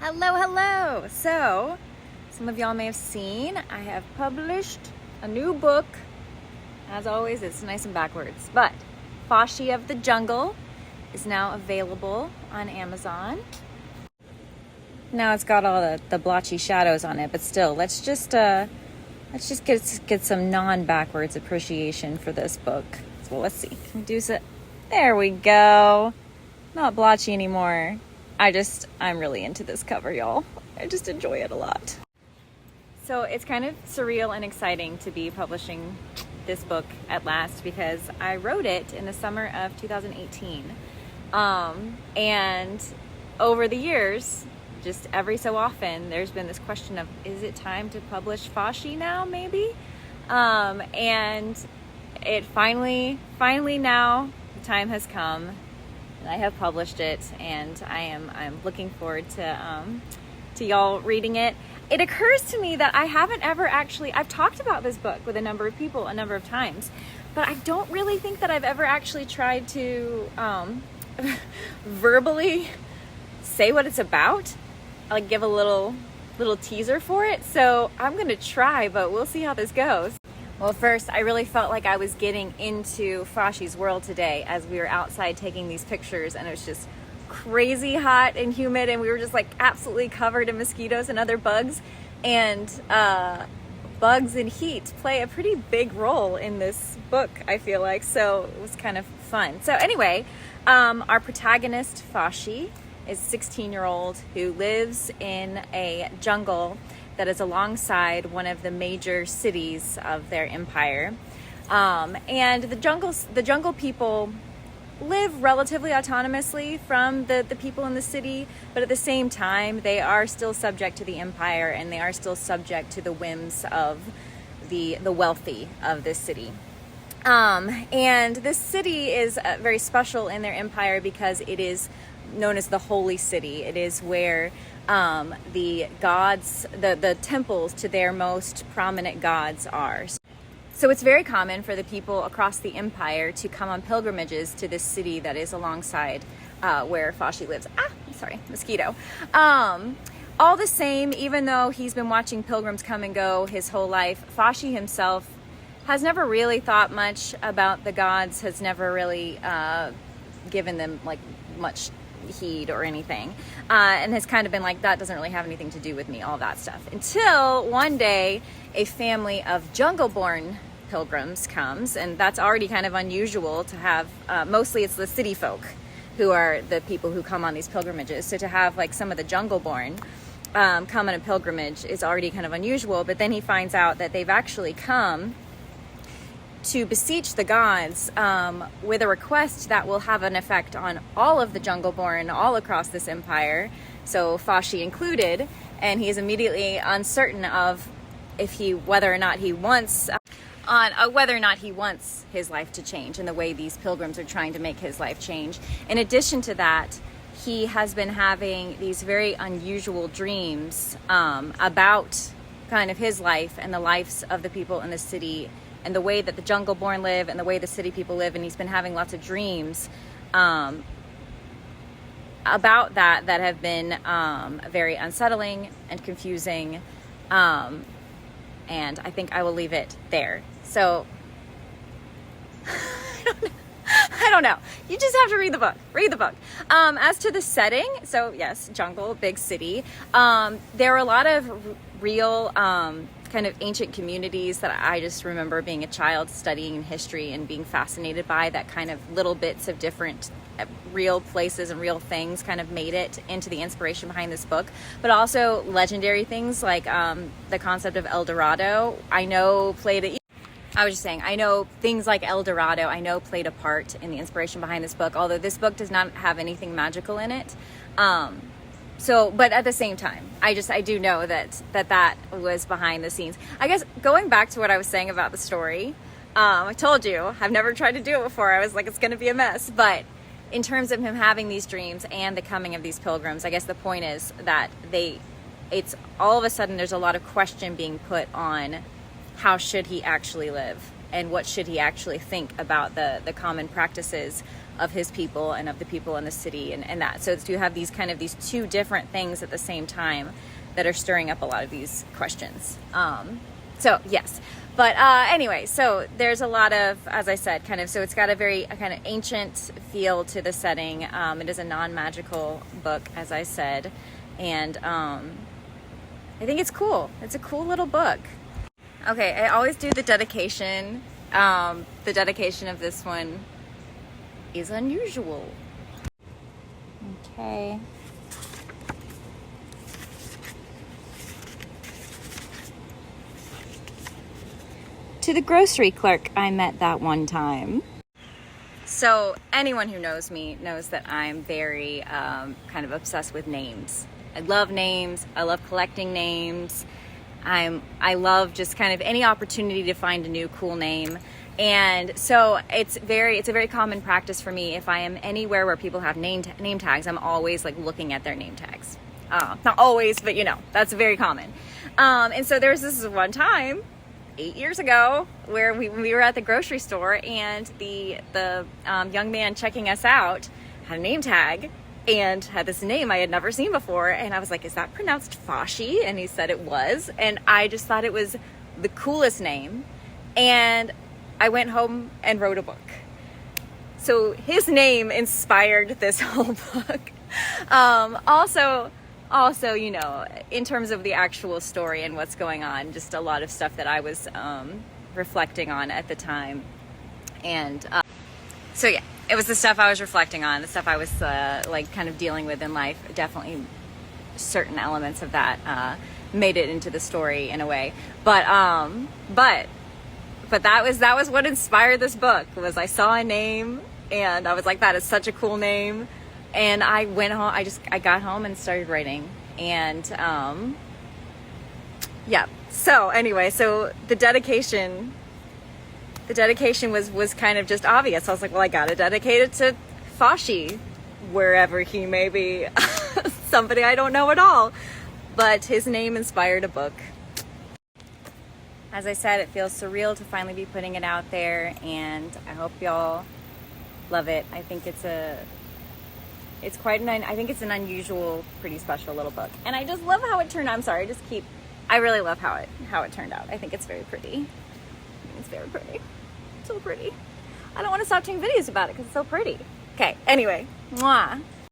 Hello. So, some of y'all may have seen, I have published a new book. As always, it's nice and backwards, but Fashi of the Jungle is now available on Amazon. Now it's got all the blotchy shadows on it, but still, let's just get some non-backwards appreciation for this book. So let's see. Can we do so? There we go. Not blotchy anymore. I'm really into this cover, y'all. I just enjoy it a lot. So it's kind of surreal and exciting to be publishing this book at last because I wrote it in the summer of 2018. And over the years, just every so often, there's been this question of, is it time to publish Fashi now, maybe? And it finally now, the time has come. I have published it, and I'm looking forward to y'all reading it. It occurs to me that I haven't ever I've talked about this book with a number of people a number of times, but I don't really think that I've ever actually tried to verbally say what it's about, like give a little teaser for it. So I'm gonna try, but we'll see how this goes. Well, first, I really felt like I was getting into Fashi's world today as we were outside taking these pictures, and it was just crazy hot and humid, and we were just like absolutely covered in mosquitoes and other bugs. And bugs and heat play a pretty big role in this book, I feel like, so it was kind of fun. So anyway, our protagonist, Fashi, is a 16-year-old who lives in a jungle that is alongside one of the major cities of their empire. And the jungle people live relatively autonomously from the people in the city, but at the same time, they are still subject to the empire, and they are still subject to the whims of the wealthy of this city. And this city is very special in their empire because it is known as the Holy City. It is where the gods, the temples to their most prominent gods are. So it's very common for the people across the empire to come on pilgrimages to this city that is alongside where Fashi lives. Mosquito. All the same, even though he's been watching pilgrims come and go his whole life, Fashi himself has never really thought much about the gods, has never really given them like much heed or anything, and has kind of been like, that doesn't really have anything to do with me, all that stuff, until one day a family of jungle-born pilgrims comes, and that's already kind of unusual to have. Mostly it's the city folk who are the people who come on these pilgrimages, so to have like some of the jungle-born come on a pilgrimage is already kind of unusual. But then he finds out that they've actually come to beseech the gods with a request that will have an effect on all of the jungle-born all across this empire, so Fashi included, and he is immediately uncertain of whether or not he wants his life to change in the way these pilgrims are trying to make his life change. In addition to that, he has been having these very unusual dreams about kind of his life and the lives of the people in the city, and the way that the jungle-born live and the way the city people live. And he's been having lots of dreams about that have been very unsettling and confusing. And I think I will leave it there. So, I don't know. You just have to read the book. As to the setting, so yes, jungle, big city. There are a lot of real kind of ancient communities that I just remember being a child studying history and being fascinated by, that kind of little bits of different real places and real things kind of made it into the inspiration behind this book. But also legendary things like the concept of El Dorado, I know things like El Dorado, played a part in the inspiration behind this book, although this book does not have anything magical in it. But at the same time, I do know that was behind the scenes. I guess going back to what I was saying about the story, I told you, I've never tried to do it before. I was like, it's going to be a mess. But in terms of him having these dreams and the coming of these pilgrims, I guess the point is that it's all of a sudden there's a lot of question being put on how should he actually live. and what should he actually think about the common practices of his people and of the people in the city, and that. So you have these two different things at the same time that are stirring up a lot of these questions. So yes, but anyway, so there's a lot of, as I said, so it's got a very kind of ancient feel to the setting. It is a non-magical book, as I said, and I think it's cool. It's a cool little book. Okay, I always do the dedication. The dedication of this one is unusual. Okay. To the grocery clerk I met that one time. So anyone who knows me knows that I'm very kind of obsessed with names. I love names. I love collecting names. I love just kind of any opportunity to find a new cool name. And so it's a very common practice for me. If I am anywhere where people have name tags, I'm always like looking at their name tags. Not always, but that's very common. And so there's this one time 8 years ago where we were at the grocery store, and the young man checking us out had a name tag and had this name I had never seen before. And I was like, is that pronounced Fashi? And he said it was. And I just thought it was the coolest name. And I went home and wrote a book. So his name inspired this whole book. Also, in terms of the actual story and what's going on, just a lot of stuff that I was reflecting on at the time. And so yeah, it was the stuff I was reflecting on, the stuff I was like kind of dealing with in life. Definitely certain elements of that made it into the story in a way. But that was what inspired this book. Was I saw a name and I was like, that is such a cool name. And I went home, I got home and started writing. And yeah. So anyway, so the dedication was kind of just obvious. I was like, well, I gotta dedicate it to Fashi, wherever he may be. Somebody I don't know at all. But his name inspired a book. As I said, it feels surreal to finally be putting it out there, and I hope y'all love it. I think it's an unusual, pretty special little book. And I just love how it turned out. I'm sorry, I really love how it turned out. I think it's very pretty. It's very pretty. So pretty. I don't want to stop taking videos about it because it's so pretty. Okay, anyway, mwah.